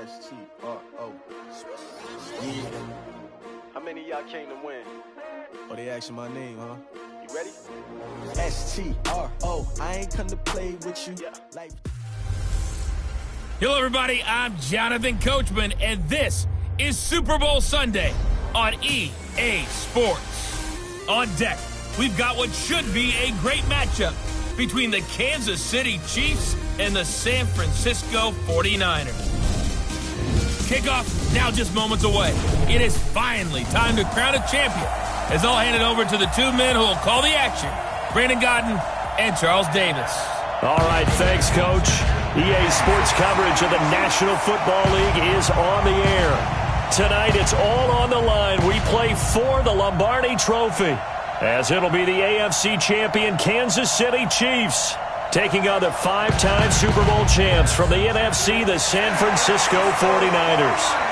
S-T-R-O. Yeah. How many of y'all came to win? Oh, they asking my name, huh? You ready? S-T-R-O. I ain't come to play with you. Yeah. Life. Hello, everybody. I'm Jonathan Coachman, and this is Super Bowl Sunday on EA Sports. On deck, we've got what should be a great matchup between the Kansas City Chiefs and the San Francisco 49ers. Kickoff now just moments away. It is finally time to crown a champion, as I'll hand it over to the two men who will call the action, Brandon Godden and Charles Davis. All right, thanks, Coach. EA Sports coverage of the National Football League is on the air. Tonight, it's all on the line. We play for the Lombardi Trophy, as it'll be the AFC champion Kansas City Chiefs taking on the five-time Super Bowl champs from the NFC, the San Francisco 49ers.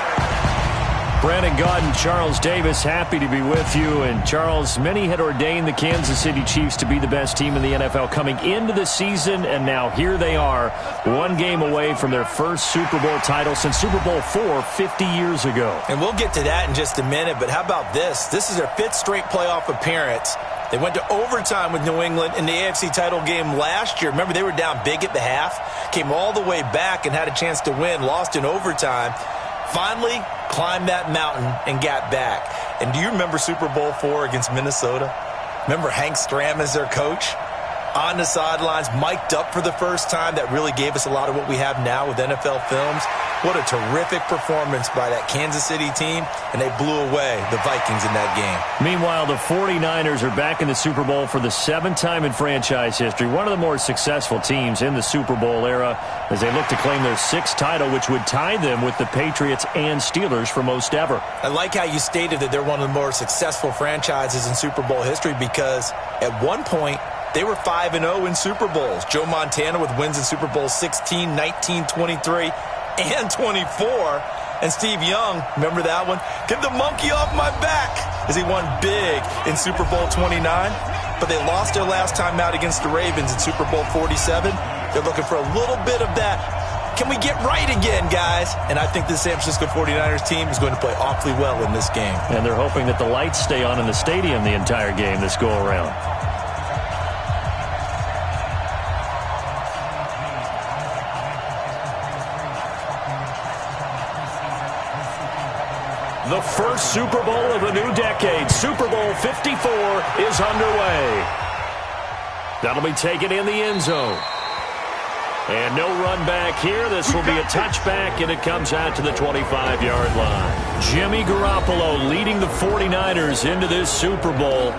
Brandon Godden, Charles Davis, happy to be with you. And Charles, many had ordained the Kansas City Chiefs to be the best team in the NFL coming into the season, and now here they are, one game away from their first Super Bowl title since Super Bowl IV 50 years ago. And we'll get to that in just a minute, but how about this? This is their fifth straight playoff appearance. They went to overtime with New England in the AFC title game last year. Remember, they were down big at the half, came all the way back and had a chance to win, lost in overtime. Finally climbed that mountain and got back. And do you remember Super Bowl IV against Minnesota? Remember Hank Stram as their coach? On the sidelines, mic'd up for the first time. That really gave us a lot of what we have now with NFL films. What a terrific performance by that Kansas City team, and they blew away the Vikings in that game. Meanwhile, the 49ers are back in the Super Bowl for the seventh time in franchise history, one of the more successful teams in the Super Bowl era, as they look to claim their sixth title, which would tie them with the Patriots and Steelers for most ever. I like how you stated that they're one of the more successful franchises in Super Bowl history, because at one point, they were 5-0 in Super Bowls. Joe Montana with wins in Super Bowl 16, 19, 23, and 24. And Steve Young, remember that one? Get the monkey off my back, as he won big in Super Bowl 29. But they lost their last time out against the Ravens in Super Bowl 47. They're looking for a little bit of that. Can we get right again, guys? And I think the San Francisco 49ers team is going to play awfully well in this game. And they're hoping that the lights stay on in the stadium the entire game this go-around. The first Super Bowl of the new decade, Super Bowl 54, is underway. That'll be taken in the end zone. And no run back here. This will be a touchback, and it comes out to the 25-yard line. Jimmy Garoppolo leading the 49ers into this Super Bowl.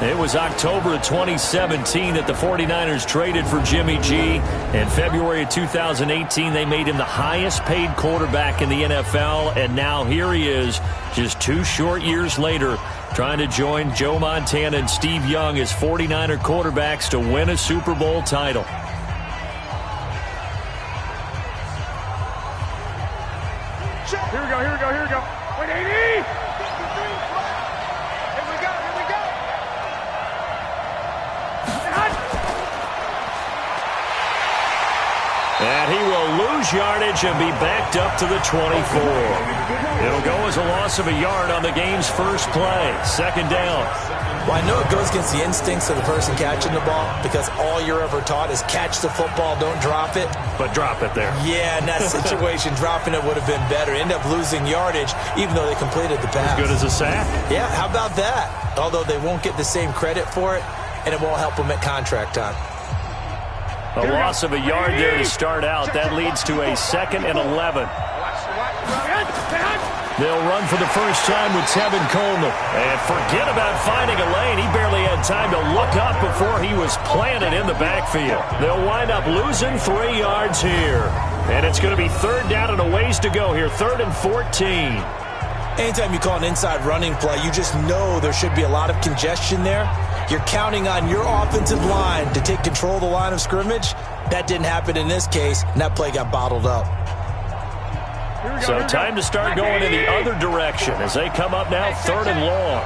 It was October of 2017 that the 49ers traded for Jimmy G. In February of 2018, they made him the highest-paid quarterback in the NFL, and now here he is, just 2 short years later, trying to join Joe Montana and Steve Young as 49er quarterbacks to win a Super Bowl title. Here we go, here we go, here we go. 180! Here we go, here we go. And he will lose yardage and be backed up to the 24. It'll go as a loss of a yard on the game's first play. Second down. Well, I know it goes against the instincts of the person catching the ball, because all you're ever taught is catch the football, don't drop it. But drop it there. Yeah, in that situation, dropping it would have been better. End up losing yardage, even though they completed the pass. As good as a sack. Yeah, how about that? Although they won't get the same credit for it, and it won't help them at contract time. A loss of a yard there to start out. That leads to a 2nd and 11. They'll run for the first time with Tevin Coleman. And forget about finding a lane. He barely had time to look up before he was planted in the backfield. They'll wind up losing 3 yards here. And it's going to be 3rd down and a ways to go here. 3rd and 14. Anytime you call an inside running play, you just know there should be a lot of congestion there. You're counting on your offensive line to take control of the line of scrimmage. That didn't happen in this case, and that play got bottled up. So time to start going in the other direction as they come up now 3rd and long.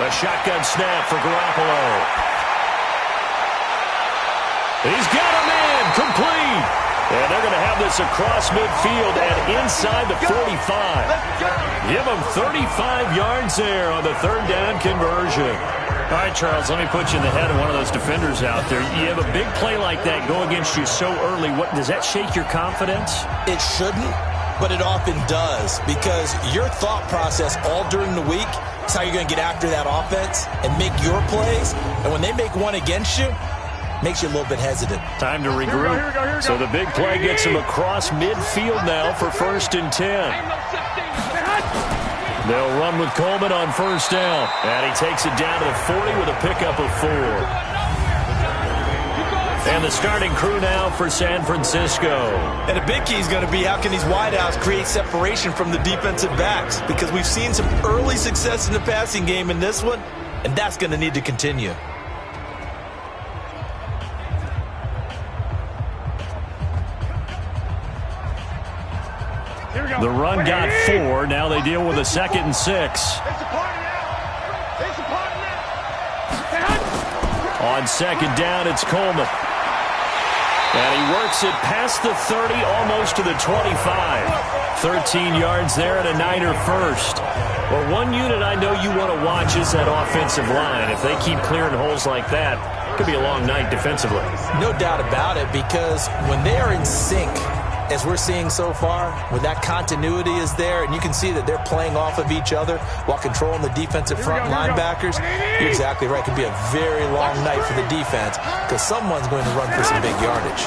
A shotgun snap for Garoppolo. He's got a man complete. And they're going to have this this across midfield and inside the 45. Give them 35 yards there on the third down conversion. All right, Charles, let me put you in the head of one of those defenders out there. You have a big play like that go against you so early. What does that shake your confidence? It shouldn't, but it often does, because your thought process all during the week is how you're going to get after that offense and make your plays. And when they make one against you, makes you a little bit hesitant. Time to regroup. Here we go. So the big play gets him across midfield now for 1st and 10. They'll run with Coleman on 1st down. And he takes it down to the 40 with a pickup of 4. And the starting crew now for San Francisco. And a big key is going to be how can these wideouts create separation from the defensive backs, because we've seen some early success in the passing game in this one, and that's going to need to continue. The run got 4. Now they deal with a 2nd and 6. On 2nd down, it's Coleman. And he works it past the 30, almost to the 25. 13 yards there and a Niner first. Well, one unit I know you want to watch is that offensive line. If they keep clearing holes like that, it could be a long night defensively. No doubt about it, because when they are in sync, as we're seeing so far, when that continuity is there, and you can see that they're playing off of each other while controlling the defensive front linebackers, you're exactly right. It could be a very long night for the defense, because someone's going to run for some big yardage.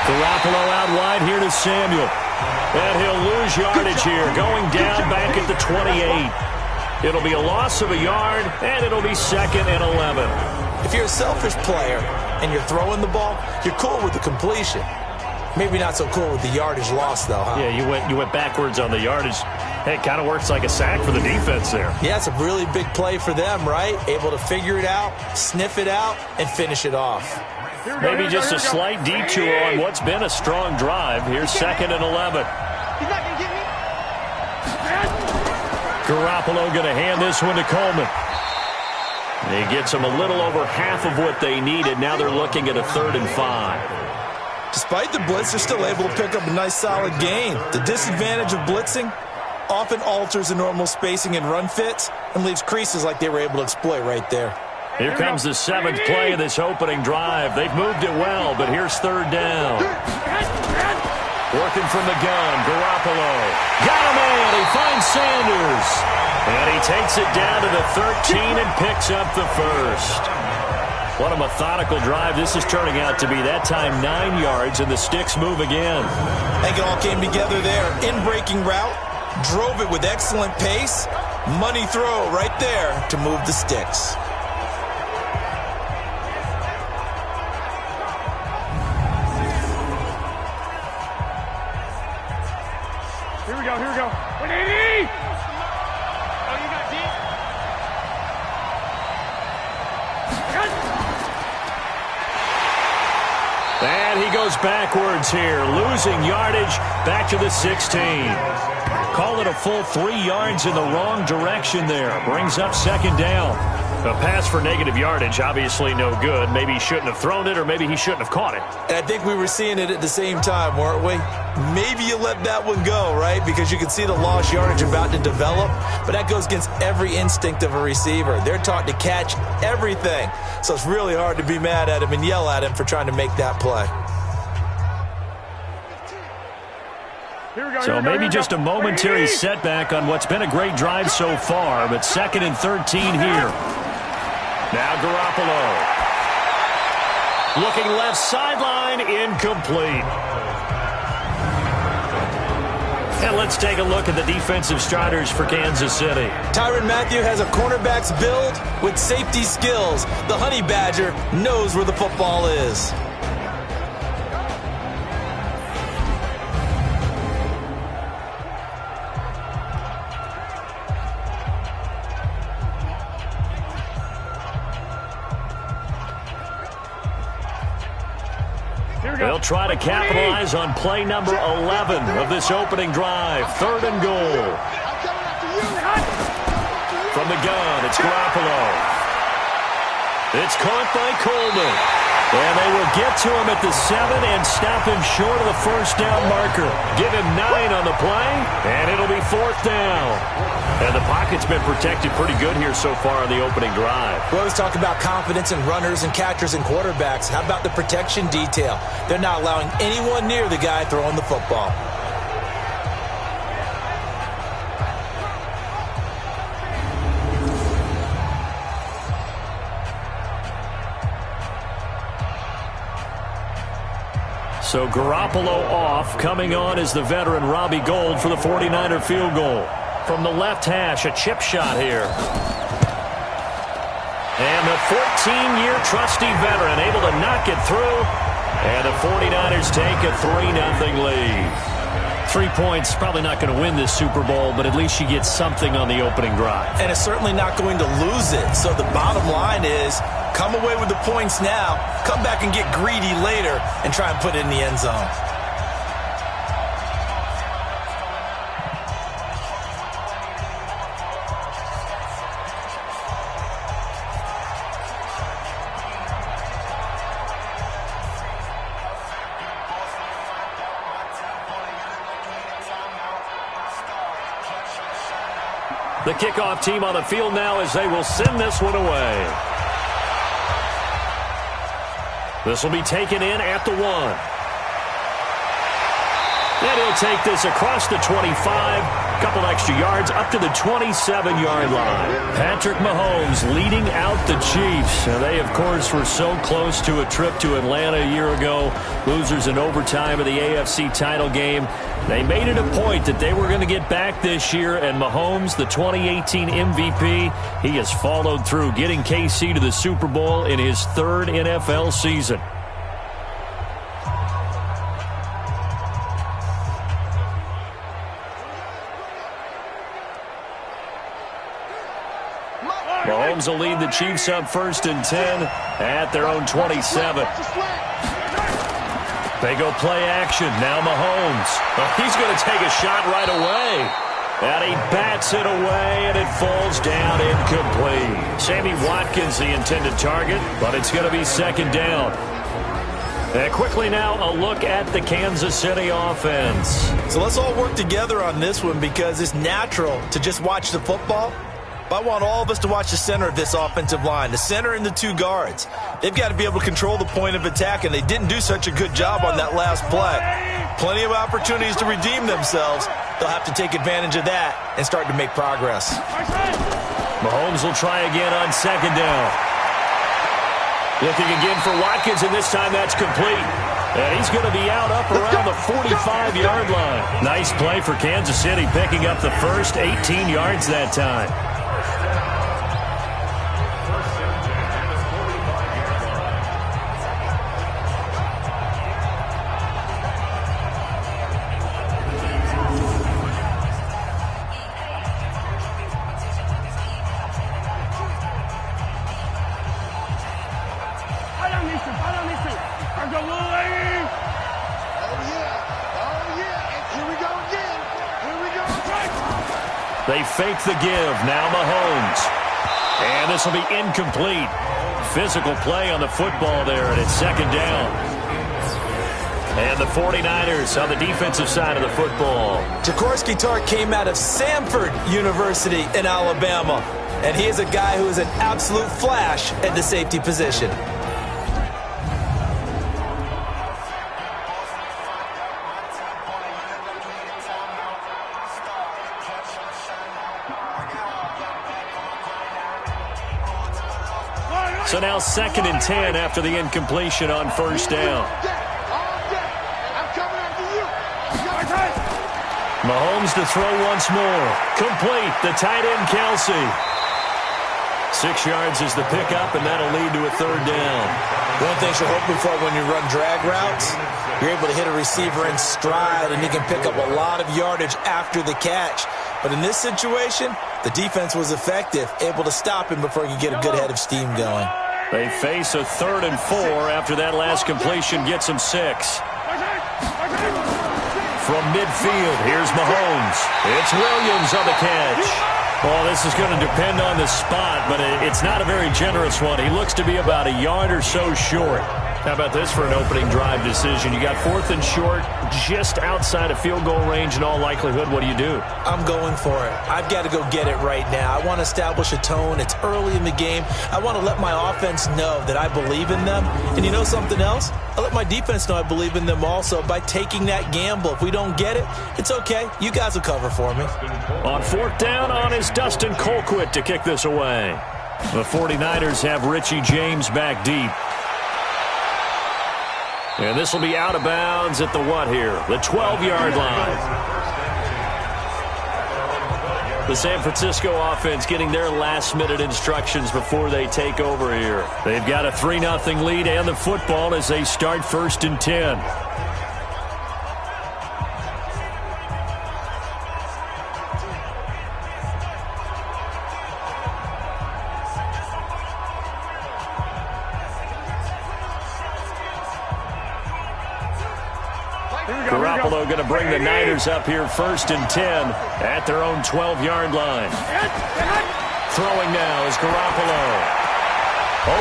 Garoppolo out wide here to Samuel. And he'll lose yardage here, going down back at the 28. It'll be a loss of a yard, and it'll be 2nd and 11. If you're a selfish player and you're throwing the ball, you're cool with the completion. Maybe not so cool with the yardage loss, though, huh? Yeah, you went backwards on the yardage. Hey, it kind of works like a sack for the defense there. Yeah, it's a really big play for them, right? Able to figure it out, sniff it out, and finish it off. Maybe just a slight detour on what's been a strong drive. Here's 2nd and 11. He's not going to get me. Garoppolo going to hand this one to Coleman. He gets them a little over half of what they needed. Now they're looking at a 3rd and 5. Despite the blitz, they're still able to pick up a nice solid gain. The disadvantage of blitzing often alters the normal spacing and run fits and leaves creases like they were able to exploit right there. Here comes the 7th play of this opening drive. They've moved it well, but here's 3rd down. Working from the gun, Garoppolo. Got him in. He finds Sanders. And he takes it down to the 13 and picks up the 1st. What a methodical drive this is turning out to be. That time 9 yards, and the sticks move again. I think it all came together there. In-breaking route, drove it with excellent pace. Money throw right there to move the sticks. Here we go. 180! Oh, you got deep? And he goes backwards here, losing yardage back to the 16. Call it a full 3 yards in the wrong direction there. Brings up 2nd down. A pass for negative yardage, obviously no good. Maybe he shouldn't have thrown it, or maybe he shouldn't have caught it. And I think we were seeing it at the same time, weren't we? Maybe you let that one go, right? Because you can see the lost yardage about to develop. But that goes against every instinct of a receiver. They're taught to catch everything. So it's really hard to be mad at him and yell at him for trying to make that play. So maybe just a momentary setback on what's been a great drive so far, but 2nd and 13 here. Now Garoppolo. Looking left sideline, incomplete. And let's take a look at the defensive starters for Kansas City. Tyrann Mathieu has a cornerback's build with safety skills. The Honey Badger knows where the football is. They'll try to capitalize on play number 11 of this opening drive. 3rd and goal. From the gun, it's Garoppolo. It's caught by Coleman. And they will get to him at the 7 and stop him short of the first down marker. Give him 9 on the play, and it'll be 4th down. And the pocket's been protected pretty good here so far on the opening drive. We always talk about confidence in runners and catchers and quarterbacks. How about the protection detail? They're not allowing anyone near the guy throwing the football. So Garoppolo off. Coming on is the veteran Robbie Gould for the 49er field goal. From the left hash, a chip shot here. And the 14-year trusty veteran able to knock it through. And the 49ers take a 3-0 lead. 3 points, probably not going to win this Super Bowl, but at least you get something on the opening drive. And it's certainly not going to lose it. So the bottom line is, come away with the points now, come back and get greedy later, and try and put it in the end zone. The kickoff team on the field now as they will send this one away. This will be taken in at the 1. And he'll take this across the 25. Couple extra yards up to the 27-yard line. Patrick Mahomes leading out the Chiefs. Now they, of course, were so close to a trip to Atlanta a year ago. Losers in overtime of the AFC title game. They made it a point that they were going to get back this year, and Mahomes, the 2018 MVP, he has followed through, getting KC to the Super Bowl in his 3rd NFL season. Mahomes will lead the Chiefs up 1st and 10 at their own 27. They go play action. Now Mahomes. Oh, he's going to take a shot right away. And he bats it away, and it falls down incomplete. Sammy Watkins, the intended target, but it's going to be 2nd down. And quickly now, a look at the Kansas City offense. So let's all work together on this one because it's natural to just watch the football. But I want all of us to watch the center of this offensive line, the center and the 2 guards. They've got to be able to control the point of attack, and they didn't do such a good job on that last play. Plenty of opportunities to redeem themselves. They'll have to take advantage of that and start to make progress. Mahomes will try again on 2nd down. Looking again for Watkins, and this time that's complete. And he's going to be out up around the 45-yard line. Nice play for Kansas City, picking up the first 18 yards that time. They fake the give. Now Mahomes. And this will be incomplete. Physical play on the football there, and it's 2nd down. And the 49ers on the defensive side of the football. Jaworski Tartt came out of Samford University in Alabama. And he is a guy who is an absolute flash at the safety position. So now 2nd and 10 after the incompletion on 1st down. Mahomes to throw once more. Complete. The tight end, Kelsey. 6 yards is the pickup, and that'll lead to a 3rd down. One thing you're hoping for when you run drag routes, you're able to hit a receiver in stride, and he can pick up a lot of yardage after the catch. But in this situation, the defense was effective, able to stop him before he could get a good head of steam going. They face a 3rd and 4 after that last completion gets him 6. From midfield, here's Mahomes. It's Williams on the catch. Well, this is going to depend on the spot, but it's not a very generous one. He looks to be about a yard or so short. How about this for an opening drive decision? You got 4th and short, just outside of field goal range in all likelihood. What do you do? I'm going for it. I've got to go get it right now. I want to establish a tone. It's early in the game. I want to let my offense know that I believe in them. And you know something else? I let my defense know I believe in them also by taking that gamble. If we don't get it, it's okay. You guys will cover for me. On 4th down on is Dustin Colquitt to kick this away. The 49ers have Richie James back deep. And this will be out of bounds at the what here? The 12-yard line. The San Francisco offense getting their last-minute instructions before they take over here. They've got a 3-0 lead and the football as they start 1st and 10. Garoppolo going to bring the Niners up here 1st and 10 at their own 12-yard line. Throwing now is Garoppolo.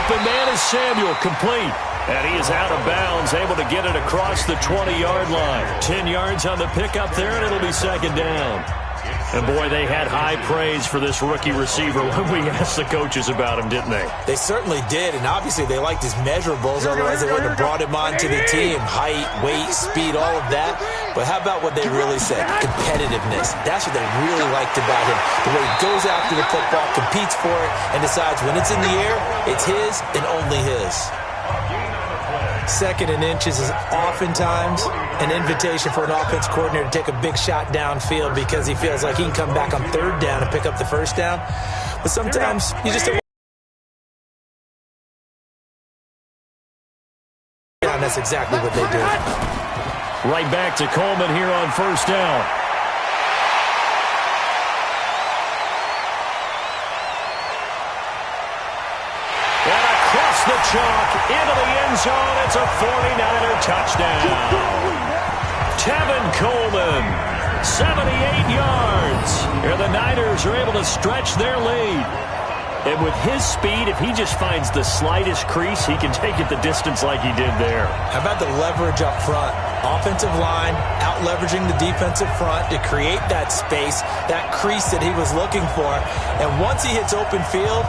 Open man is Samuel, complete. And he is out of bounds, able to get it across the 20-yard line. 10 yards on the pickup there, and it'll be 2nd down. And, boy, they had high praise for this rookie receiver when we asked the coaches about him, didn't they? They certainly did, and obviously they liked his measurables, otherwise they wouldn't have brought him onto the team. Height, weight, speed, all of that. But how about what they really said? Competitiveness. That's what they really liked about him. The way he goes after the football, competes for it, and decides when it's in the air, it's his and only his. 2nd and inches is oftentimes an invitation for an offense coordinator to take a big shot downfield because he feels like he can come back on 3rd down and pick up the 1st down. But sometimes you just don't. And that's exactly what they do. Right back to Coleman here on 1st down. The chalk into the end zone. It's a 49er touchdown. Tevin Coleman, 78 yards. And the Niners are able to stretch their lead. And with his speed, if he just finds the slightest crease, he can take it the distance like he did there. How about the leverage up front? Offensive line out-leveraging the defensive front to create that space, that crease that he was looking for. And once he hits open field,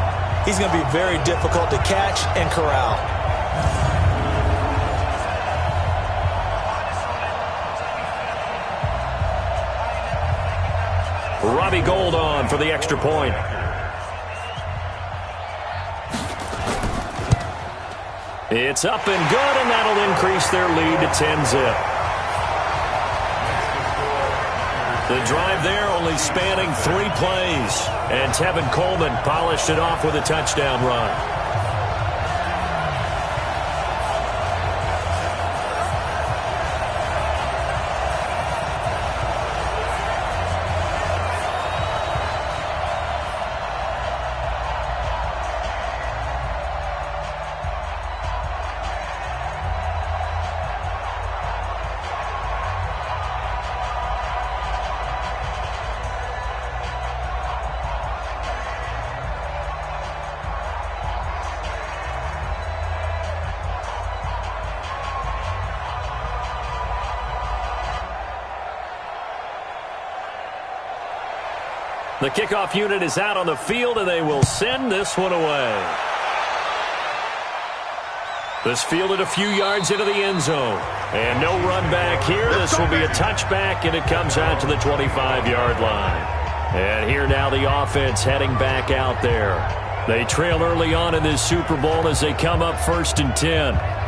he's going to be very difficult to catch and corral. Robbie Gould on for the extra point. It's up and good, and that'll increase their lead to 10-zip. The drive there only spanning 3 plays. And Tevin Coleman polished it off with a touchdown run. The kickoff unit is out on the field, and they will send this one away. This fielded a few yards into the end zone. And no run back here. This will be a touchback, and it comes out to the 25-yard line. And here now the offense heading back out there. They trail early on in this Super Bowl as they come up 1st and 10.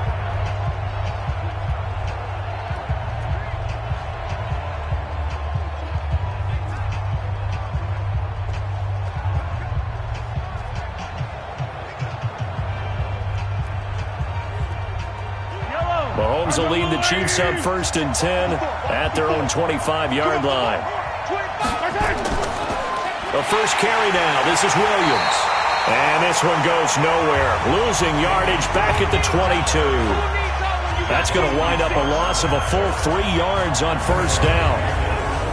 Mahomes will lead the Chiefs up 1st and 10 at their own 25-yard line. The first carry now. This is Williams. And this one goes nowhere. Losing yardage back at the 22. That's going to wind up a loss of a full 3 yards on 1st down.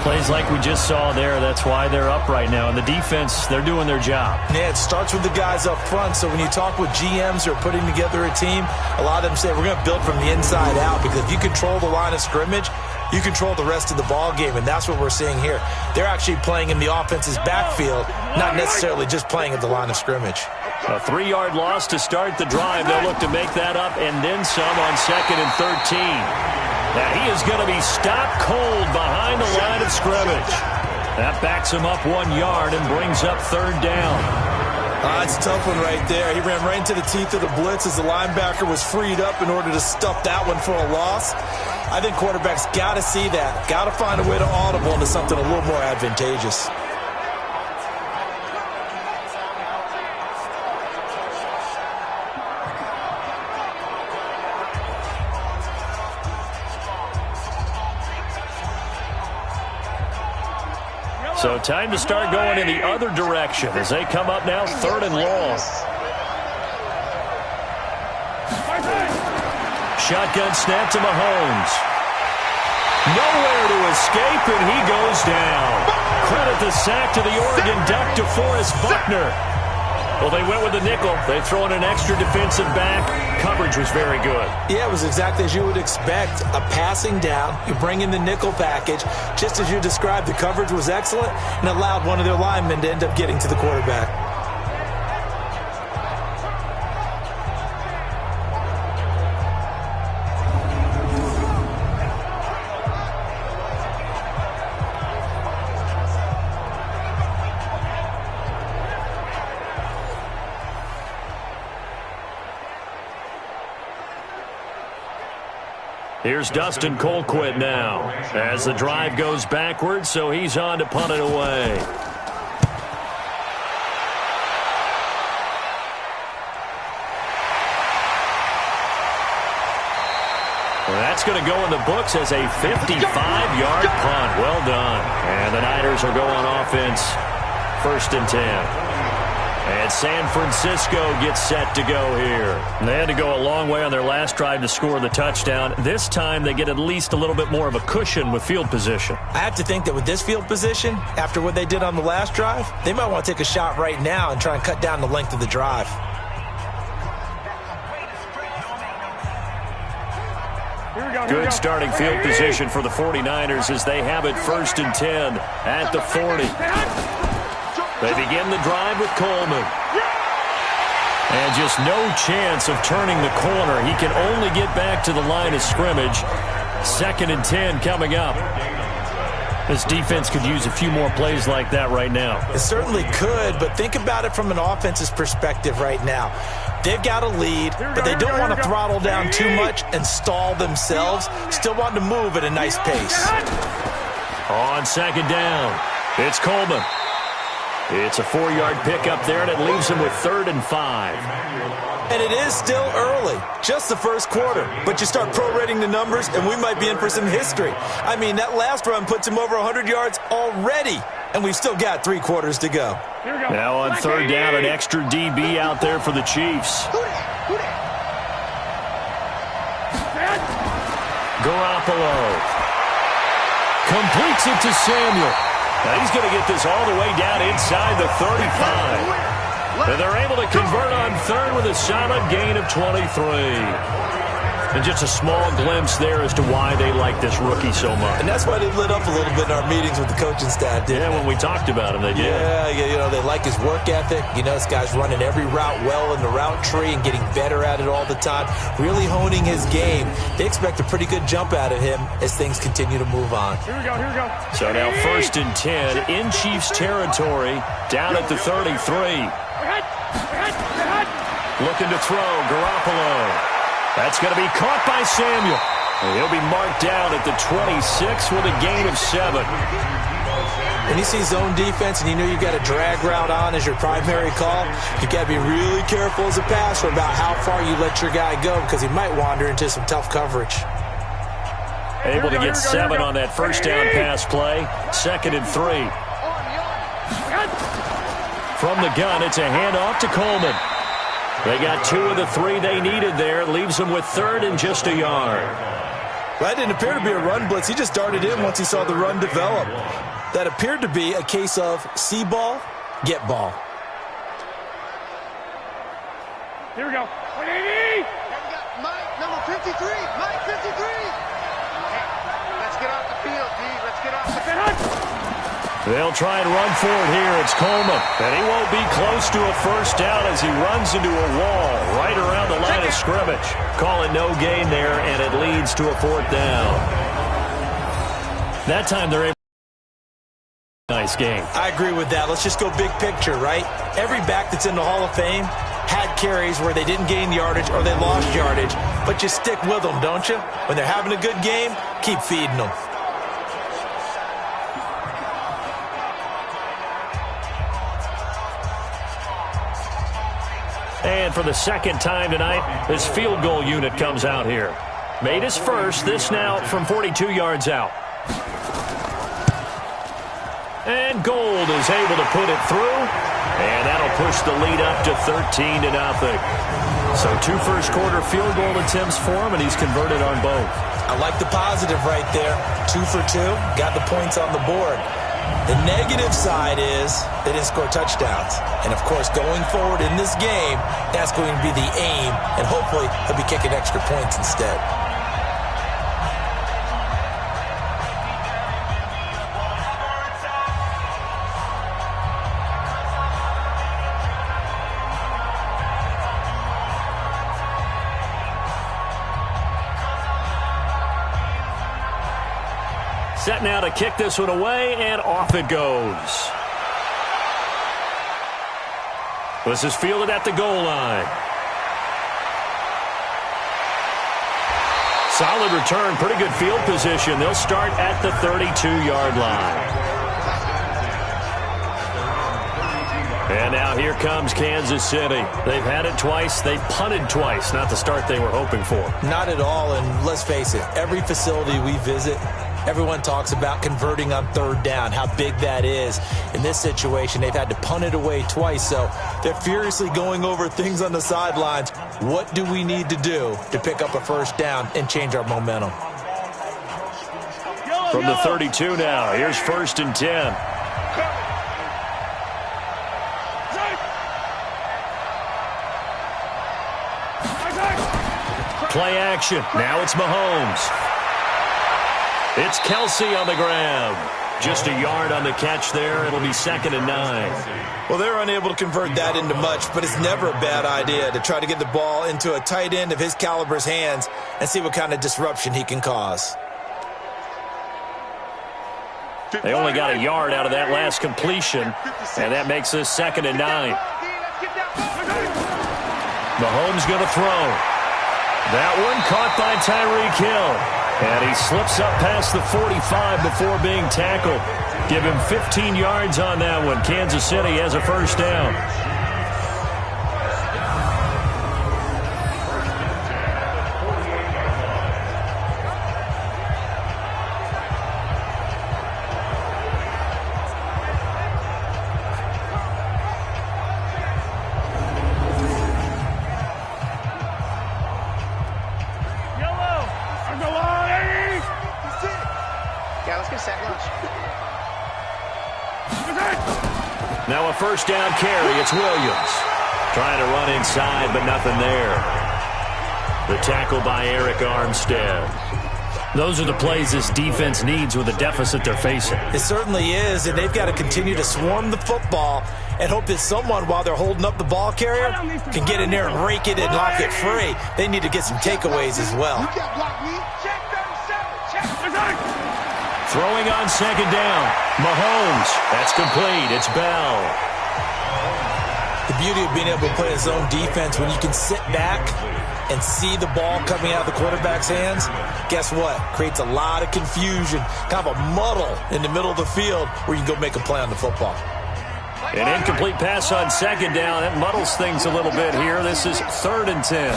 Plays like we just saw there, that's why they're up right now. And the defense, they're doing their job. Yeah, it starts with the guys up front. So when you talk with GMs who are putting together a team, a lot of them say we're going to build from the inside out, because if you control the line of scrimmage, you control the rest of the ball game, and that's what we're seeing here. They're actually playing in the offense's backfield, not necessarily just playing at the line of scrimmage. A 3-yard loss to start the drive. They'll look to make that up and then some on 2nd and 13. Now he is going to be stopped cold behind the line of scrimmage. That backs him up 1 yard and brings up 3rd down. That's a tough one right there. He ran right into the teeth of the blitz as the linebacker was freed up in order to stuff that one for a loss. I think quarterbacks got to see that. Got to find a way to audible into something a little more advantageous. So time to start going in the other direction as they come up now 3rd and long. Shotgun snap to Mahomes. Nowhere to escape, and he goes down. Credit the sack to the Oregon Duck, DeForest Buckner. Well, they went with the nickel. They throw in an extra defensive back. Coverage was very good. Yeah, it was exactly as you would expect. A passing down. You bring in the nickel package. Just as you described, the coverage was excellent and allowed one of their linemen to end up getting to the quarterback. Here's Dustin Colquitt now as the drive goes backwards, so he's on to punt it away. Well, that's going to go in the books as a 55-yard punt. Well done. And the Niners are going offense 1st and 10. And San Francisco gets set to go here. They had to go a long way on their last drive to score the touchdown. This time they get at least a little bit more of a cushion with field position. I have to think that with this field position, after what they did on the last drive, they might want to take a shot right now and try and cut down the length of the drive. Good starting field position for the 49ers as they have it 1st and 10 at the 40. They begin the drive with Coleman. And just no chance of turning the corner. He can only get back to the line of scrimmage. 2nd and 10 coming up. This defense could use a few more plays like that right now. It certainly could, but think about it from an offense's perspective right now. They've got a lead, but they don't want to throttle down too much and stall themselves. Still want to move at a nice pace. On 2nd down, it's Coleman. It's a 4-yard pickup there, and it leaves him with 3rd and 5. And it is still early, just the first quarter. But you start prorating the numbers, and we might be in for some history. I mean, that last run puts him over 100 yards already, and we've still got 3 quarters to go. Now on 3rd down, an extra DB out there for the Chiefs. Garoppolo completes it to Samuel. Now he's going to get this all the way down inside the 35. And they're able to convert on 3rd with a solid gain of 23. And just a small glimpse there as to why they like this rookie so much. And that's why they lit up a little bit in our meetings with the coaching staff, didn't they? When we talked about him, they did. Yeah, you know, they like his work ethic. You know, this guy's running every route well in the route tree and getting better at it all the time, really honing his game. They expect a pretty good jump out of him as things continue to move on. Here we go. So now 1st and 10 in Chiefs territory, down at the 33. Looking to throw, Garoppolo. That's going to be caught by Samuel. And he'll be marked down at the 26 with a gain of 7. When you see zone defense and you know you've got a drag route on as your primary call, you've got to be really careful as a passer about how far you let your guy go because he might wander into some tough coverage. Able to get 7 on that 1st down pass play. 2nd and 3. From the gun, it's a handoff to Coleman. They got 2 of the 3 they needed there. Leaves them with 3rd and just a yard. Well, that didn't appear to be a run blitz. He just darted in once he saw the run develop. That appeared to be a case of see ball, get ball. Here we go. 180! Mike, number 53. Mike, 53. Hey, let's get off the field, D. Let's get off the field. They'll try and run for it here. It's Coleman. And he won't be close to a first down as he runs into a wall right around the line of scrimmage. Call it no gain there, and it leads to a fourth down. That time they're able to nice game. I agree with that. Let's just go big picture, right? Every back that's in the Hall of Fame had carries where they didn't gain yardage or they lost yardage, but you stick with them, don't you? When they're having a good game, keep feeding them. And for the second time tonight, this field goal unit comes out here. Made his first, this now from 42 yards out. And Gold is able to put it through, and that'll push the lead up to 13-0. So 2 first-quarter field goal attempts for him, and he's converted on both. I like the positive right there. 2 for 2, got the points on the board. The negative side is they didn't score touchdowns. And, of course, going forward in this game, that's going to be the aim, and hopefully he'll be kicking extra points instead. Set now to kick this one away, and off it goes. This is fielded at the goal line. Solid return, pretty good field position. They'll start at the 32-yard line. And now here comes Kansas City. They've had it twice. They've punted twice. Not the start they were hoping for. Not at all, and let's face it, every facility we visit, everyone talks about converting on third down, how big that is. In this situation, they've had to punt it away twice, so they're furiously going over things on the sidelines. What do we need to do to pick up a first down and change our momentum? From the 32 now, here's 1st and 10. Play action. Now it's Mahomes. It's Kelsey on the ground. Just a yard on the catch there. It'll be 2nd and 9. Well, they're unable to convert that into much, but it's never a bad idea to try to get the ball into a tight end of his caliber's hands and see what kind of disruption he can cause. They only got a yard out of that last completion, and that makes this 2nd and 9. Mahomes going to throw. That one caught by Tyreek Hill. And he slips up past the 45 before being tackled. Give him 15 yards on that one. Kansas City has a first down. Now a first down carry. It's Williams. Trying to run inside, but nothing there. The tackle by Eric Armstead. Those are the plays this defense needs with the deficit they're facing. It certainly is, and they've got to continue to swarm the football and hope that someone, while they're holding up the ball carrier, can get in there and rake it and knock it free. They need to get some takeaways as well. Throwing on 2nd down. Mahomes. That's complete. It's Bell. The beauty of being able to play a zone defense, when you can sit back and see the ball coming out of the quarterback's hands, guess what? Creates a lot of confusion, kind of a muddle in the middle of the field where you can go make a play on the football. An incomplete pass on 2nd down. That muddles things a little bit here. This is 3rd and 10.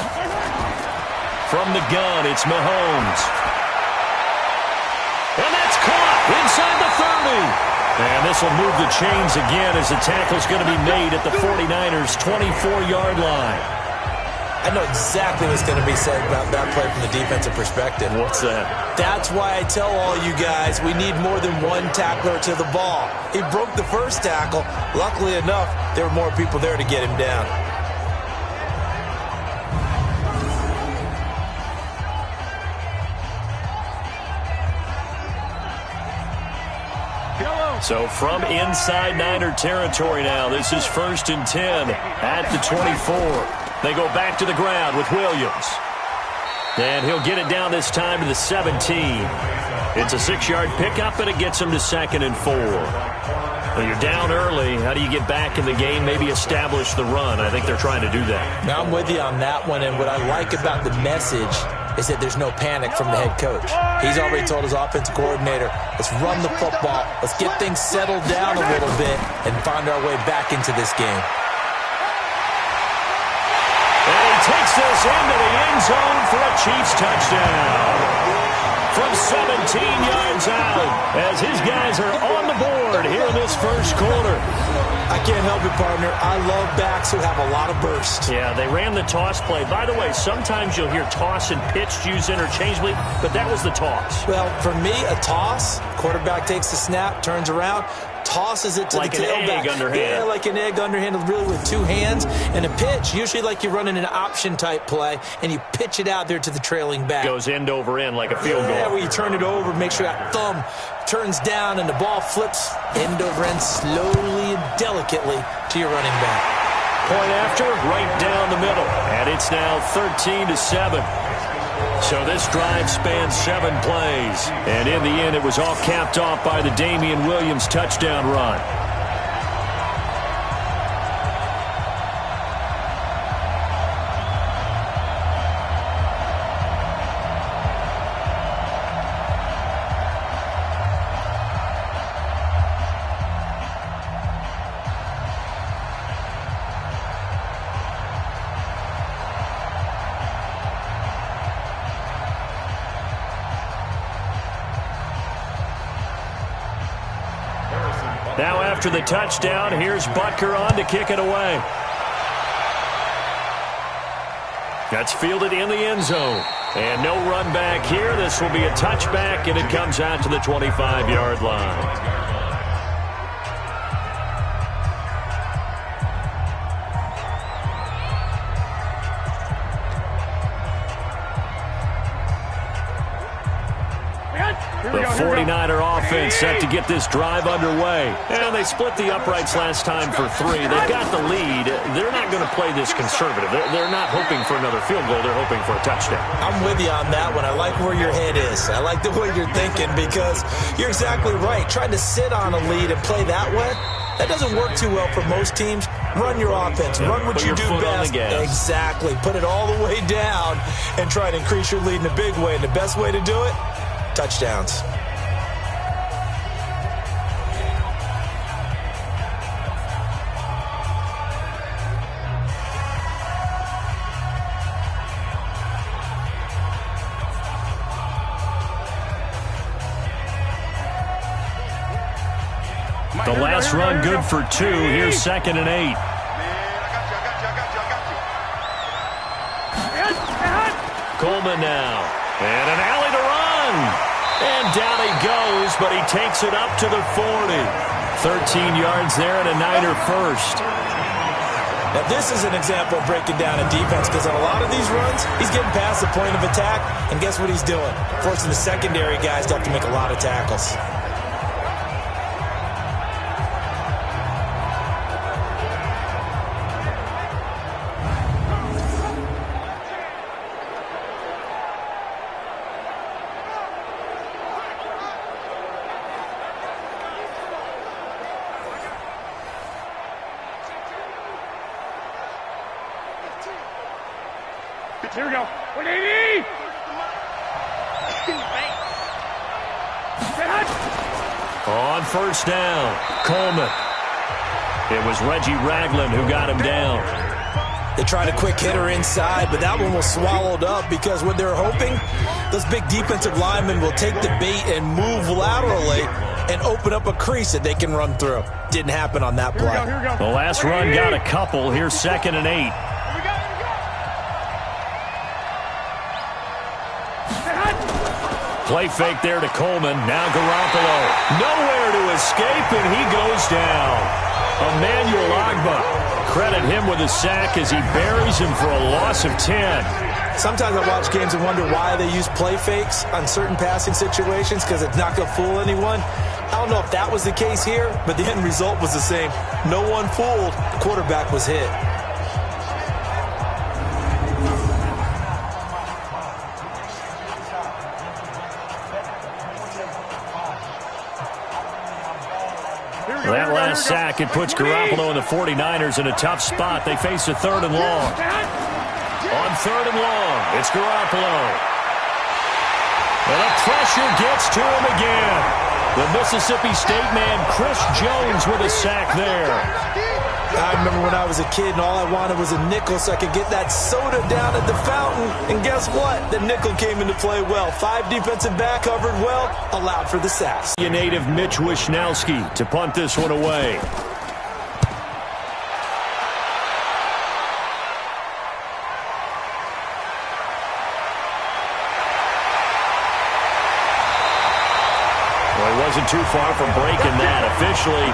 From the gun, it's Mahomes. And that's caught inside the 30. And this will move the chains again as the tackle's going to be made at the 49ers' 24-yard line. I know exactly what's going to be said about that play from the defensive perspective. What's that? That's why I tell all you guys we need more than one tackler to the ball. He broke the first tackle. Luckily enough, there were more people there to get him down. So from inside Niner territory now, this is 1st and 10 at the 24. They go back to the ground with Williams. And he'll get it down this time to the 17. It's a 6-yard pickup, and it gets him to 2nd and 4. Well, you're down early. How do you get back in the game, maybe establish the run? I think they're trying to do that. Now, I'm with you on that one, and what I like about the message is that there's no panic from the head coach. He's already told his offensive coordinator, let's run the football, let's get things settled down a little bit, and find our way back into this game. And he takes this into the end zone for a Chiefs touchdown. From 17 yards out, as his guys are on the board here in this first quarter. I can't help it, partner. I love backs who have a lot of burst. Yeah, they ran the toss play. By the way, sometimes you'll hear toss and pitch used interchangeably, but that was the toss. Well, for me, a toss, quarterback takes the snap, turns around, tosses it to like the tailback. Like an egg underhand. Yeah, like an egg underhand, really with two hands. And a pitch, usually like you're running an option-type play, and you pitch it out there to the trailing back. Goes end over end like a field goal. Yeah, where you turn it over, make sure that thumb turns down, and the ball flips end over end slowly and delicately to your running back. Point after, right down the middle. And it's now 13-7. So this drive spans 7 plays. And in the end, it was all capped off by the Damian Williams touchdown run. Now after the touchdown, here's Butker on to kick it away. That's fielded in the end zone. And no run back here. This will be a touchback, and it comes out to the 25-yard line. The 49er offense set to get this drive underway. And they split the uprights last time for 3. They've got the lead. They're not going to play this conservative. They're not hoping for another field goal. They're hoping for a touchdown. I'm with you on that one. I like where your head is. I like the way you're thinking because you're exactly right. Trying to sit on a lead and play that way, that doesn't work too well for most teams. Run your offense. Run what you do best. Exactly. Put it all the way down and try to increase your lead in a big way. And the best way to do it, touchdowns. The last run good for 2. Here's 2nd and 8. Coleman now. And an alley to run. And down he goes, but he takes it up to the 40. 13 yards there and a Niner first. Now this is an example of breaking down a defense because on a lot of these runs, he's getting past the point of attack, and guess what he's doing? Forcing the secondary guys to have to make a lot of tackles. Here we go. 180! On first down, Coleman. It was Reggie Ragland who got him down. They tried a quick hitter inside, but that one was swallowed up because what they're hoping, those big defensive linemen will take the bait and move laterally and open up a crease that they can run through. Didn't happen on that play. The last run got a couple. Here's 2nd and 8. Play fake there to Coleman. Now Garoppolo. Nowhere to escape, and he goes down. Emmanuel Ogbah. Credit him with a sack as he buries him for a loss of 10. Sometimes I watch games and wonder why they use play fakes on certain passing situations, because it's not going to fool anyone. I don't know if that was the case here, but the end result was the same. No one fooled. The quarterback was hit. That last sack, it puts Garoppolo and the 49ers in a tough spot. They face a 3rd and long. On 3rd and long, it's Garoppolo. And the pressure gets to him again. The Mississippi State man, Chris Jones, with a sack there. I remember when I was a kid and all I wanted was a nickel so I could get that soda down at the fountain. And guess what? The nickel came into play well. 5 defensive back covered well, allowed for the sacks. Native Mitch Wishnowski to punt this one away. Well, he wasn't too far from breaking that. Officially,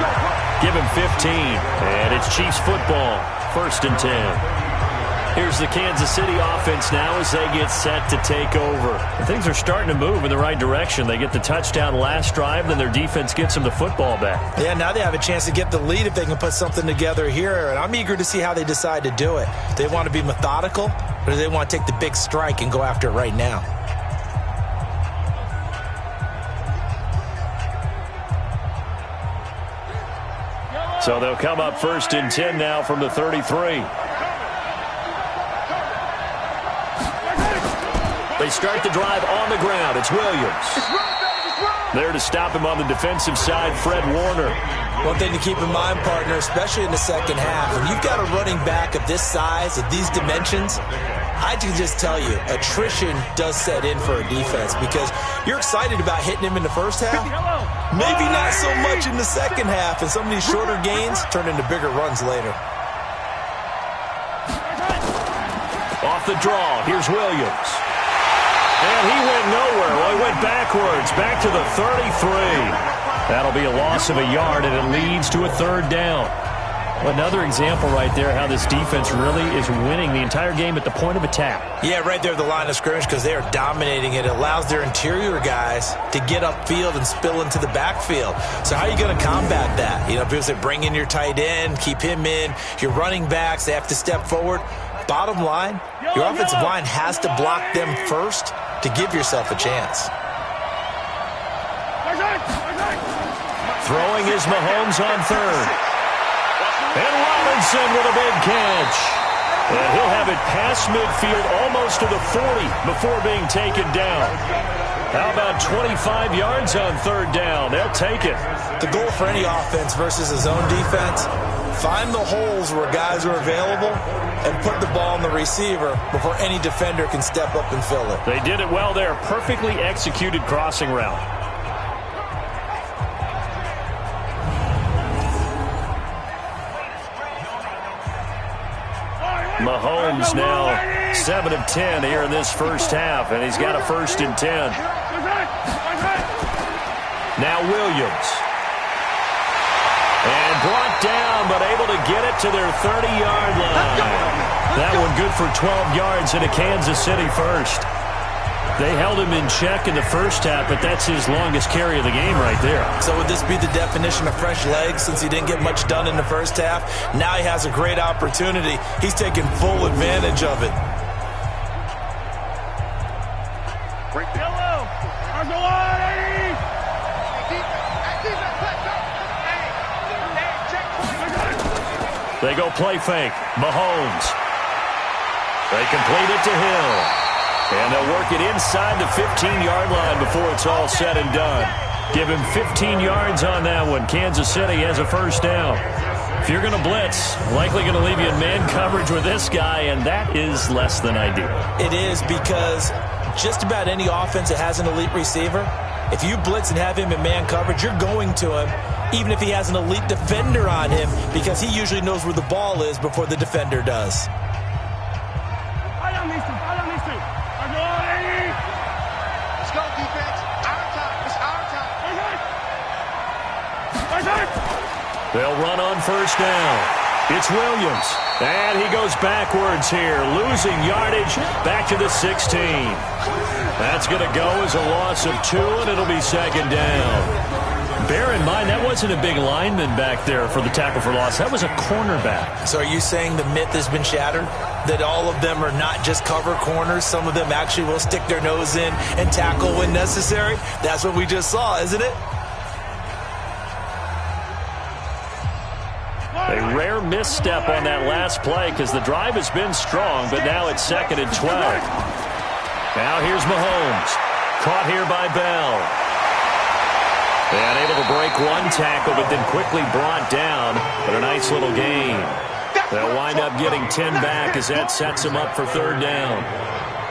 give him 15. And it's Chiefs football, 1st and 10. Here's the Kansas City offense now as they get set to take over. Things are starting to move in the right direction. They get the touchdown last drive, then their defense gets them the football back. Yeah, now they have a chance to get the lead if they can put something together here. And I'm eager to see how they decide to do it. Do they want to be methodical, or do they want to take the big strike and go after it right now? So they'll come up 1st and 10 now from the 33. They start the drive on the ground. It's Williams. There to stop him on the defensive side, Fred Warner. One thing to keep in mind, partner, especially in the second half, when you've got a running back of this size, of these dimensions, I can just tell you, attrition does set in for a defense because you're excited about hitting him in the first half. Maybe not so much in the second half, and some of these shorter gains turn into bigger runs later. Off the draw, here's Williams. And he went nowhere. Well, he went backwards, back to the 33. That'll be a loss of a yard, and it leads to a 3rd down. Another example right there how this defense really is winning the entire game at the point of attack. Yeah, right there at the line of scrimmage because they are dominating it. It allows their interior guys to get upfield and spill into the backfield. So how are you going to combat that? You know, people say bring in your tight end, keep him in. Your running backs, they have to step forward. Bottom line, your offensive line has to block them first to give yourself a chance. Throwing is Mahomes on 3rd. And Robinson with a big catch. And he'll have it past midfield almost to the 40 before being taken down. How about 25 yards on 3rd down? They'll take it. The goal for any offense versus a zone defense, find the holes where guys are available and put the ball on the receiver before any defender can step up and fill it. They did it well there. Perfectly executed crossing route. Mahomes now 7 of 10 here in this first half, and he's got a 1st and 10. Now Williams. And brought down, but able to get it to their 30-yard line. That one good for 12 yards in a Kansas City first. They held him in check in the first half, but that's his longest carry of the game right there. So would this be the definition of fresh legs since he didn't get much done in the first half? Now he has a great opportunity. He's taking full advantage of it. They go play fake. Mahomes. They complete it to Hill. And they'll work it inside the 15-yard line before it's all said and done. Give him 15 yards on that one. Kansas City has a 1st down. If you're going to blitz, likely going to leave you in man coverage with this guy, and that is less than ideal. It is because just about any offense that has an elite receiver, if you blitz and have him in man coverage, you're going to him, even if he has an elite defender on him, because he usually knows where the ball is before the defender does. Let's go, defense. They'll run on first down. It's Williams, and he goes backwards here, losing yardage back to the 16. That's going to go as a loss of 2, and it'll be second down. Bear in mind, that wasn't a big lineman back there for the tackle for loss. That was a cornerback. So are you saying the myth has been shattered? That all of them are not just cover corners? Some of them actually will stick their nose in and tackle when necessary? That's what we just saw, isn't it? A rare misstep on that last play because the drive has been strong, but now it's 2nd and 12. Now here's Mahomes. Caught here by Bell. And able to break one tackle, but then quickly brought down. But a nice little gain. They'll wind up getting 10 back as that sets them up for 3rd down.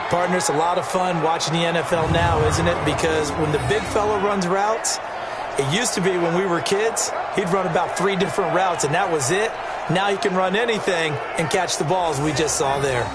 Partner, it's a lot of fun watching the NFL now, isn't it? Because when the big fella runs routes, it used to be when we were kids, he'd run about 3 different routes, and that was it. Now he can run anything and catch the balls we just saw there.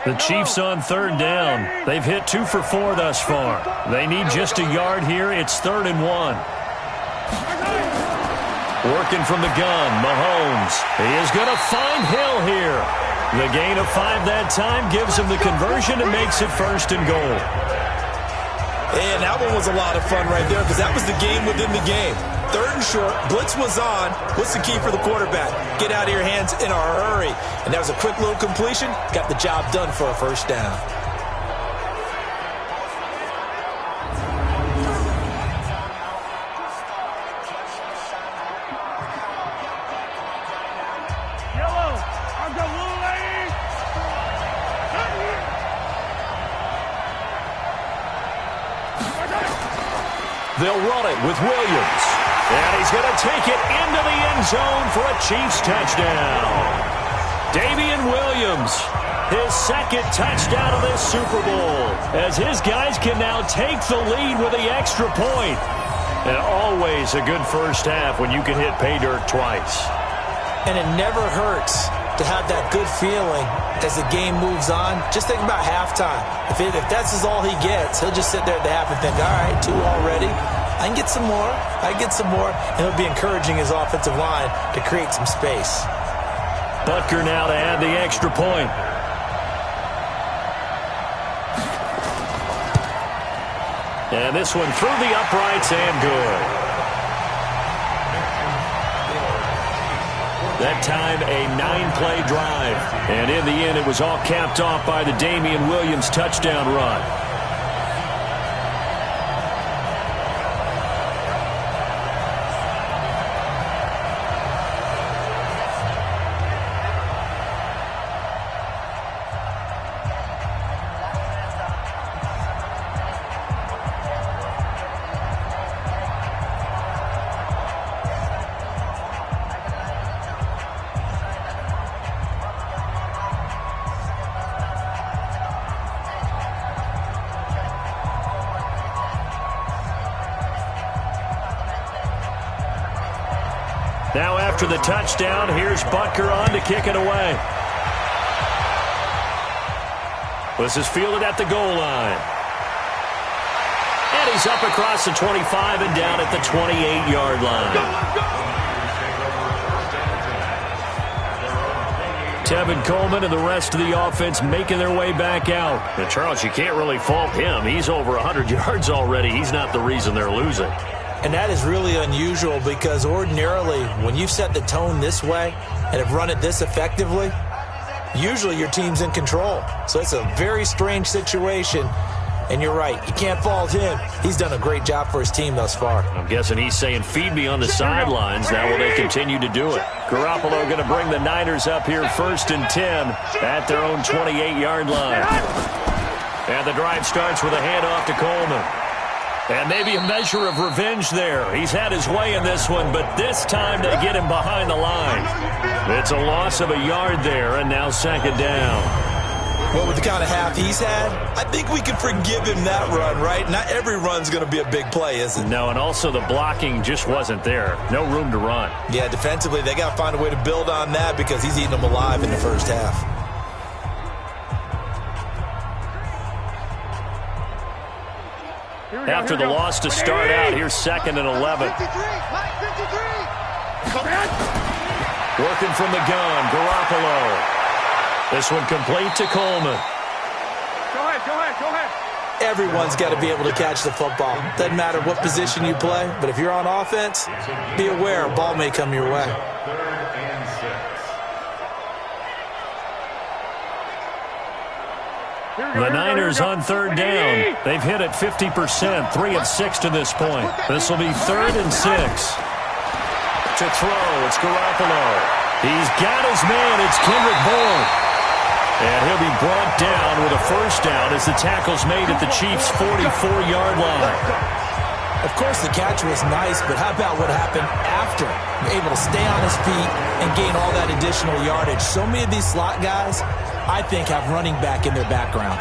The Chiefs on 3rd down. They've hit 2 for 4 thus far. They need just a yard here. It's 3rd and 1. Working from the gun, Mahomes. He is going to find Hill here. The gain of 5 that time gives him the conversion and makes it 1st and goal. And that one was a lot of fun right there because that was the game within the game. 3rd and short, blitz was on. What's the key for the quarterback? Get out of your hands in a hurry. And that was a quick little completion. Got the job done for a 1st down. Yellow. I'll go blue, lady. They'll run it with Williams. And he's going to take it into the end zone for a Chiefs touchdown. Damian Williams, his 2nd touchdown of this Super Bowl, as his guys can now take the lead with the extra point. And always a good first half when you can hit pay dirt twice. And it never hurts to have that good feeling as the game moves on. Just think about halftime. If that's all he gets, he'll just sit there at the half and think, all right, 2 already. I can get some more. I can get some more. And he'll be encouraging his offensive line to create some space. Butker now to add the extra point. And this one through the uprights and good. That time a 9-play drive. And in the end, it was all capped off by the Damian Williams touchdown run. Now after the touchdown, here's Butker on to kick it away. This is fielded at the goal line. And he's up across the 25 and down at the 28-yard line. Tevin Coleman and the rest of the offense making their way back out. And Charles, you can't really fault him. He's over 100 yards already. He's not the reason they're losing. And that is really unusual because ordinarily when you've set the tone this way and have run it this effectively, usually your team's in control. So it's a very strange situation. And you're right, you can't fault him. He's done a great job for his team thus far. I'm guessing he's saying, feed me on the sidelines. Now will they continue to do it? Garoppolo going to bring the Niners up here 1st and 10 at their own 28-yard line. And the drive starts with a handoff to Coleman. And maybe a measure of revenge there. He's had his way in this one, but this time they get him behind the line. It's a loss of a yard there, and now 2nd down. Well, with the kind of half he's had, I think we can forgive him that run, right? Not every run's going to be a big play, is it? No, and also the blocking just wasn't there. No room to run. Yeah, defensively, they got to find a way to build on that because he's eating them alive in the first half. After the loss to start out, here's 2nd and 11. 53, Mike 53. Working from the gun, Garoppolo. This one complete to Coleman. Go ahead. Everyone's got to be able to catch the football. Doesn't matter what position you play, but if you're on offense, be aware a ball may come your way. The Niners on 3rd down. They've hit it 50%, 3 of 6 to this point. This will be 3rd and 6. To throw, it's Garoppolo. He's got his man, it's Kendrick Bourne. And he'll be brought down with a first down as the tackle's made at the Chiefs' 44-yard line. Of course, the catch was nice, but how about what happened after? Able to stay on his feet and gain all that additional yardage. So many of these slot guys, I think, have running back in their background.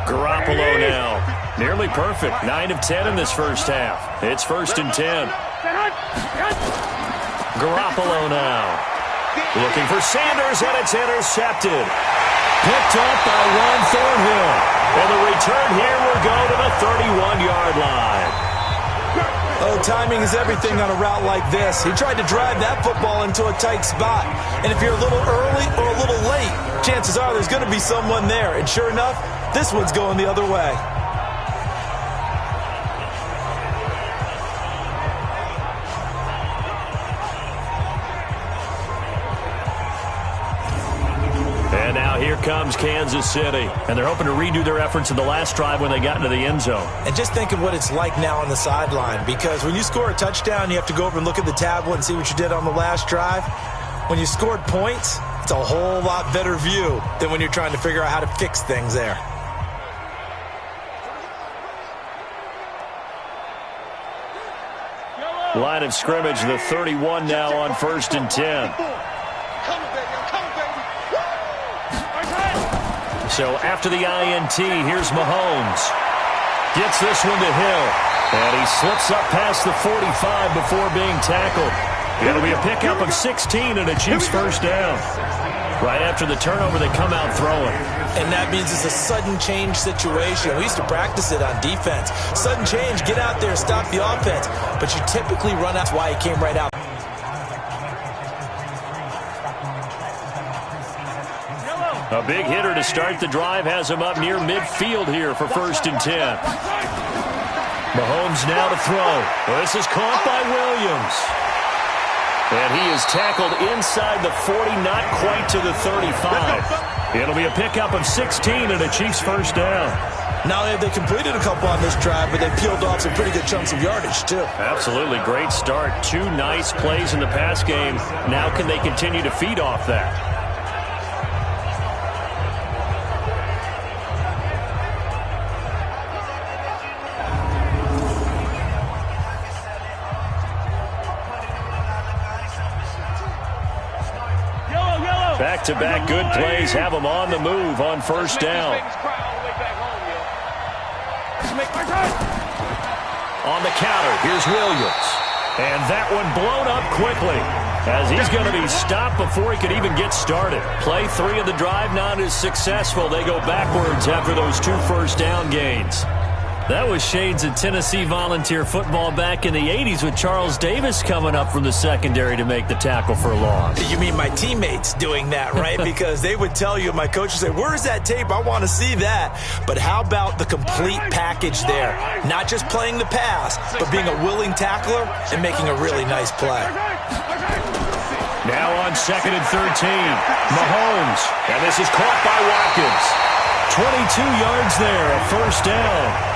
Garoppolo now. Nearly perfect. 9 of 10 in this first half. It's 1st and 10. Garoppolo now. Looking for Sanders, and it's intercepted. Picked up by Juan Thornhill. And the return here will go to the 31-yard line. Oh, timing is everything on a route like this. He tried to drive that football into a tight spot. And if you're a little early or a little late, chances are there's going to be someone there. And sure enough, this one's going the other way. And now here comes Kansas City. And they're hoping to redo their efforts in the last drive when they got into the end zone. And just think of what it's like now on the sideline. Because when you score a touchdown, you have to go over and look at the tablet and see what you did on the last drive. When you scored points, it's a whole lot better view than when you're trying to figure out how to fix things there. Line of scrimmage, the 31 now on 1st and 10. So after the INT, here's Mahomes. Gets this one to Hill. And he slips up past the 45 before being tackled. It'll be a pickup of 16 and a Chiefs first down. Right after the turnover, they come out throwing. And that means it's a sudden change situation. We used to practice it on defense. Sudden change, get out there, stop the offense. But you typically run out. That's why he came right out. A big hitter to start the drive has him up near midfield here for 1st and 10. Mahomes now to throw. This is caught by Williams. And he is tackled inside the 40, not quite to the 35. It'll be a pickup of 16 and a Chiefs first down. Not only have they completed a couple on this drive, but they peeled off some pretty good chunks of yardage, too. Absolutely. Great start. 2 nice plays in the pass game. Now can they continue to feed off that? Back-to-back good plays have them on the move on first down. On the counter, here's Williams. And that one blown up quickly as he's going to be stopped before he could even get started. Play 3 of the drive not as successful. They go backwards after those 2 first down gains. That was shades of Tennessee Volunteer football back in the 80s with Charles Davis coming up from the secondary to make the tackle for a loss. You mean my teammates doing that, right? Because they would tell you, my coach would say, where's that tape? I want to see that. But how about the complete package there? Not just playing the pass, but being a willing tackler and making a really nice play. Now on 2nd and 13, Mahomes. And this is caught by Watkins. 22 yards there, a first down.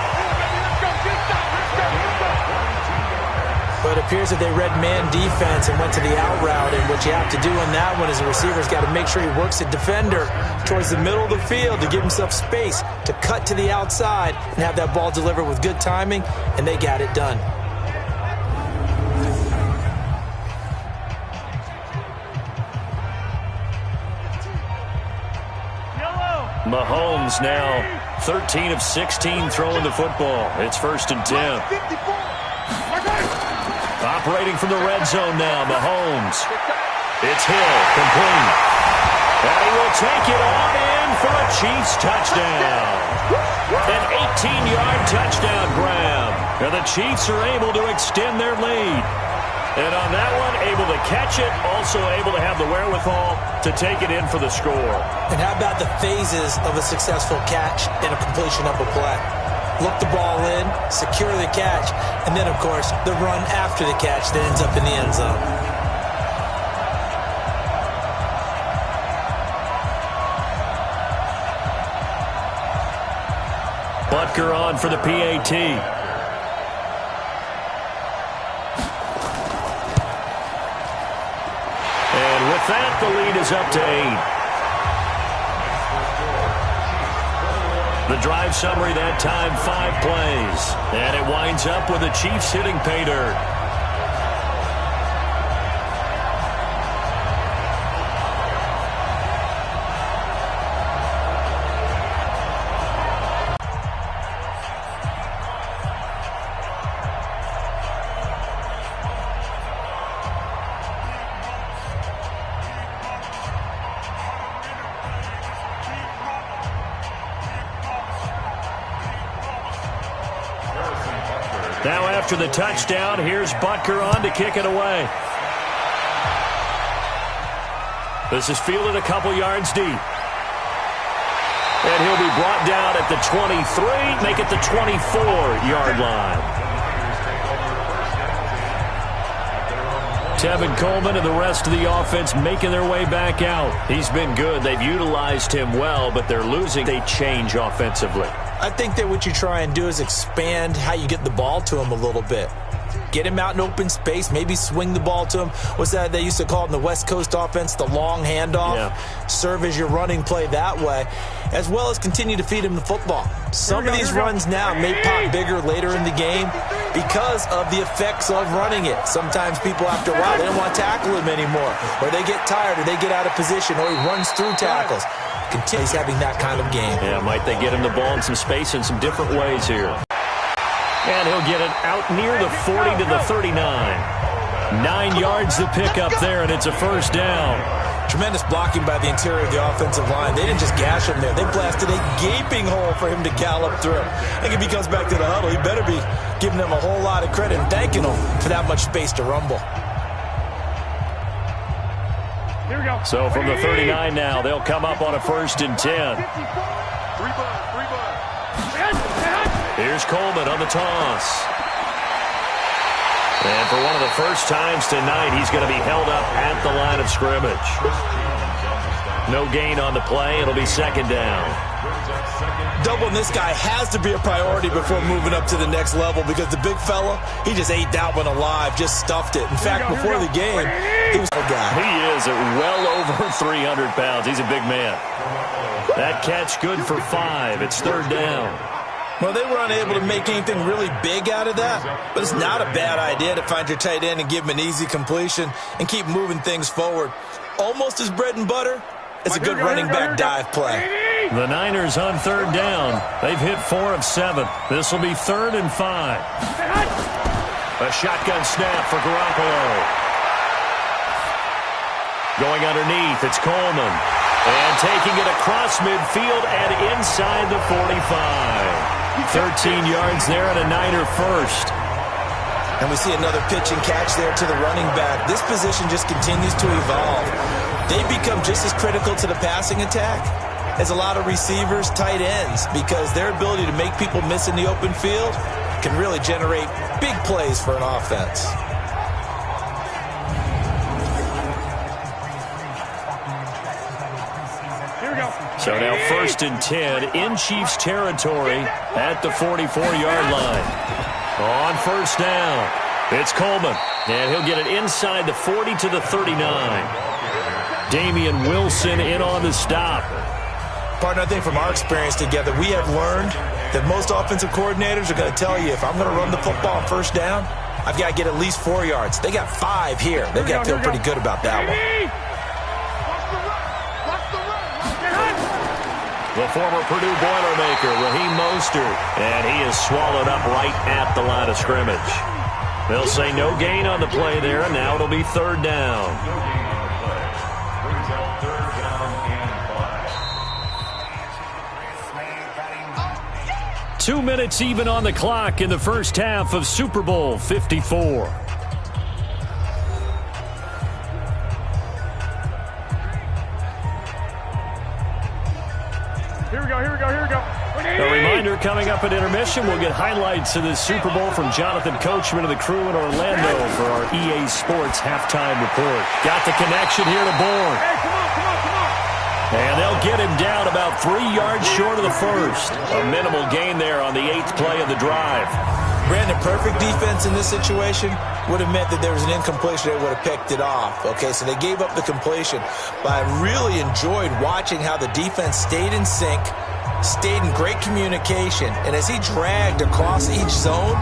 But a appears that they read man defense and went to the out route, and what you have to do on that one is the receiver's got to make sure he works the defender towards the middle of the field to give himself space to cut to the outside and have that ball delivered with good timing, and they got it done. Mahomes now 13 of 16 throwing the football. It's 1st and 10. Operating from the red zone now, Mahomes. It's Hill, complete. And he will take it on in for a Chiefs touchdown. An 18-yard touchdown grab. And the Chiefs are able to extend their lead. And on that one, able to catch it, also able to have the wherewithal to take it in for the score. And how about the phases of a successful catch and a completion of a play? Look the ball in, secure the catch, and then, of course, the run after the catch that ends up in the end zone. Butker on for the PAT. And with that, the lead is up to 8. The drive summary that time, 5 plays. And it winds up with the Chiefs hitting pay dirt. Now after the touchdown, here's Butker on to kick it away. This is fielded a couple yards deep. And he'll be brought down at the 23, make it the 24-yard line. Tevin Coleman and the rest of the offense making their way back out. He's been good. They've utilized him well, but they're losing. They change offensively. I think that what you try and do is expand how you get the ball to him a little bit. Get him out in open space, maybe swing the ball to him. What's that they used to call it in the West Coast offense, the long handoff? Yeah. Serve as your running play that way, as well as continue to feed him the football. Some of these runs now may pop bigger later in the game because of the effects of running it. Sometimes people, after a while, they don't want to tackle him anymore, or they get tired, or they get out of position, or he runs through tackles. Continues having that kind of game. Yeah, might they get him the ball in some space in some different ways here. And he'll get it out near the 40 to the 39. 9 yards to pick up there, and it's a first down. Tremendous blocking by the interior of the offensive line. They didn't just gash him there. They blasted a gaping hole for him to gallop through. I think if he comes back to the huddle, he better be giving them a whole lot of credit and thanking them for that much space to rumble. Here we go. So from the 39 now, they'll come up on a 1st and 10. Here's Coleman on the toss. And for one of the first times tonight, he's going to be held up at the line of scrimmage. No gain on the play. It'll be 2nd down. Doubling this guy has to be a priority before moving up to the next level because the big fella, he just ate that one alive, just stuffed it. In fact, before the game, he was a guy. He is at well over 300 pounds. He's a big man. That catch good for 5. It's 3rd down. Well, they were unable to make anything really big out of that, but it's not a bad idea to find your tight end and give him an easy completion and keep moving things forward. Almost as bread and butter as a good running back dive play. The Niners on 3rd down. They've hit 4 of 7. This will be 3rd and 5. A shotgun snap for Garoppolo. Going underneath, it's Coleman. And taking it across midfield and inside the 45. 13 yards there and a Niner first. And we see another pitch and catch there to the running back. This position just continues to evolve. They become just as critical to the passing attack as a lot of receivers, tight ends, because their ability to make people miss in the open field can really generate big plays for an offense. So now 1st and 10 in Chiefs territory at the 44-yard line. On 1st down. It's Coleman, and he'll get it inside the 40 to the 39. Damian Wilson in on the stop. Partner, I think from our experience together, we have learned that most offensive coordinators are going to tell you, if I'm going to run the football on first down, I've got to get at least 4 yards. They got 5 here. They've got to feel pretty good about that one. The former Purdue Boilermaker, Raheem Mostert, and he is swallowed up right at the line of scrimmage. They'll say no gain on the play there, and now it'll be third down. 2 minutes even on the clock in the first half of Super Bowl 54. Here we go. A reminder, coming up at intermission, we'll get highlights of this Super Bowl from Jonathan Coachman and the crew in Orlando for our EA Sports halftime report. Got the connection here to Bourne. Hey, come on. And they'll get him down about 3 yards short of the first. A minimal gain there on the 8th play of the drive. Brandon, perfect defense in this situation would have meant that there was an incompletion that would have picked it off. Okay, so they gave up the completion. But I really enjoyed watching how the defense stayed in sync, stayed in great communication, and as he dragged across each zone,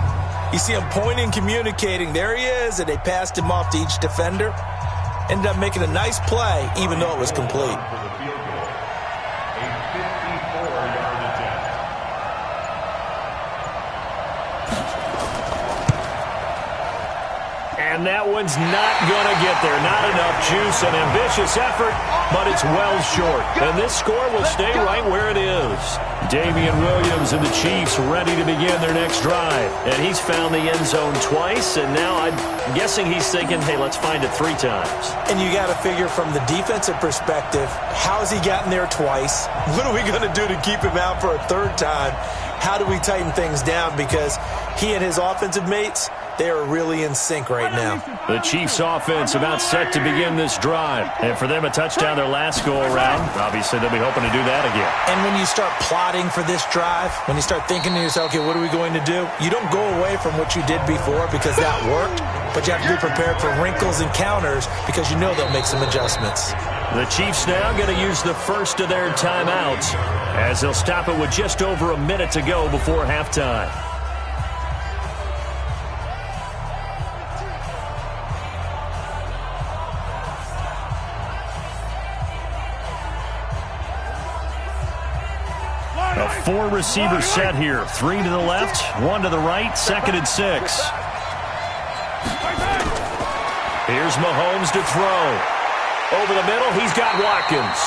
you see him pointing, communicating. There he is, and they passed him off to each defender. Ended up making a nice play, even though it was complete. And that one's not going to get there. Not enough juice. An ambitious effort, but it's well short. And this score will stay right where it is. Damian Williams and the Chiefs ready to begin their next drive. And he's found the end zone twice, and now I'm guessing he's thinking, hey, let's find it 3 times. And you got to figure from the defensive perspective, how has he gotten there twice? What are we going to do to keep him out for a 3rd time? How do we tighten things down? Because he and his offensive mates, they are really in sync right now. The Chiefs offense about set to begin this drive. And for them, a touchdown their last go-around. Obviously, they'll be hoping to do that again. And when you start plotting for this drive, when you start thinking to yourself, okay, what are we going to do? You don't go away from what you did before because that worked, but you have to be prepared for wrinkles and counters because you know they'll make some adjustments. The Chiefs now going to use the first of their timeouts as they'll stop it with just over a minute to go before halftime. A 4-receiver set here. 3 to the left, 1 to the right, 2nd and 6. Here's Mahomes to throw. Over the middle, he's got Watkins.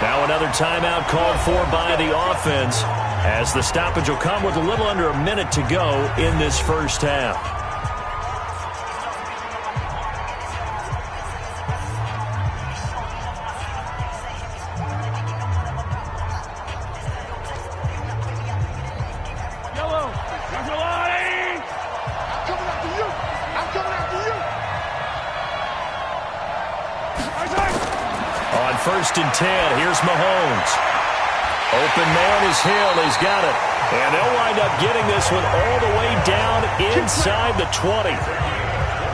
Now another timeout called for by the offense as the stoppage will come with a little under a minute to go in this first half. On 1st and 10, here's Mahomes. Open man is Hill. He's got it. And they'll wind up getting this one all the way down inside the 20.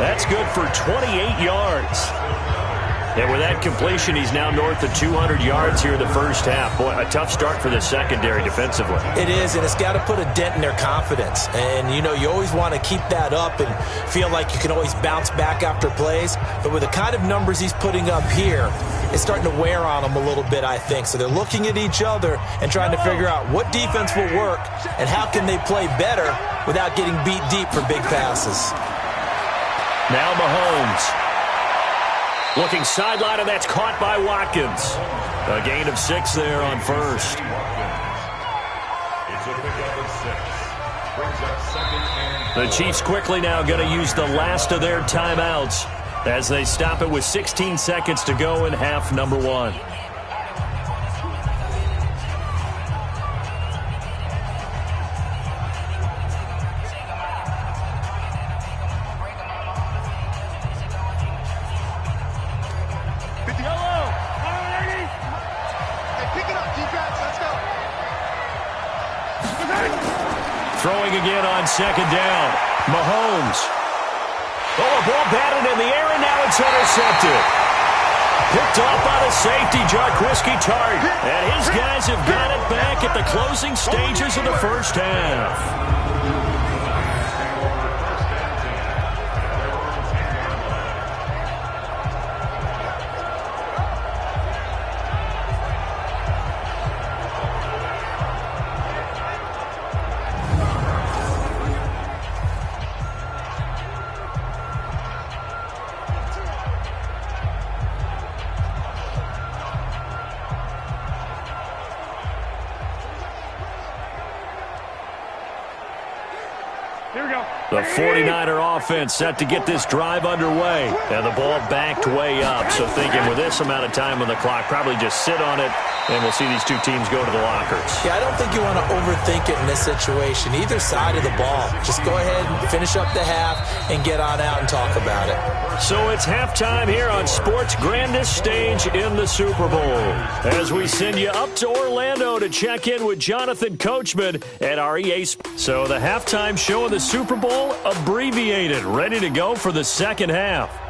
That's good for 28 yards. And with that completion, he's now north of 200 yards here in the first half. Boy, a tough start for the secondary defensively. It is, and it's got to put a dent in their confidence. And, you know, you always want to keep that up and feel like you can always bounce back after plays. But with the kind of numbers he's putting up here, it's starting to wear on them a little bit, I think. So they're looking at each other and trying to figure out what defense will work and how can they play better without getting beat deep for big passes. Now Mahomes. Looking sideline, and that's caught by Watkins. A gain of 6 there on 1st. The Chiefs quickly now going to use the last of their timeouts as they stop it with 16 seconds to go in half number 1. Throwing again on 2nd down. Mahomes It's intercepted. Picked off by the safety, Jarquiski Tart. And his guys have got it back at the closing stages of the first half. The 49er offense set to get this drive underway. And the ball backed way up. So thinking with this amount of time on the clock, probably just sit on it, and we'll see these two teams go to the lockers. Yeah, I don't think you want to overthink it in this situation. Either side of the ball. Just go ahead and finish up the half and get on out and talk about it. So it's halftime here on sports' grandest stage in the Super Bowl. As we send you up to Orlando to check in with Jonathan Coachman at our EA. So the halftime show of the Super Bowl abbreviated, ready to go for the second half.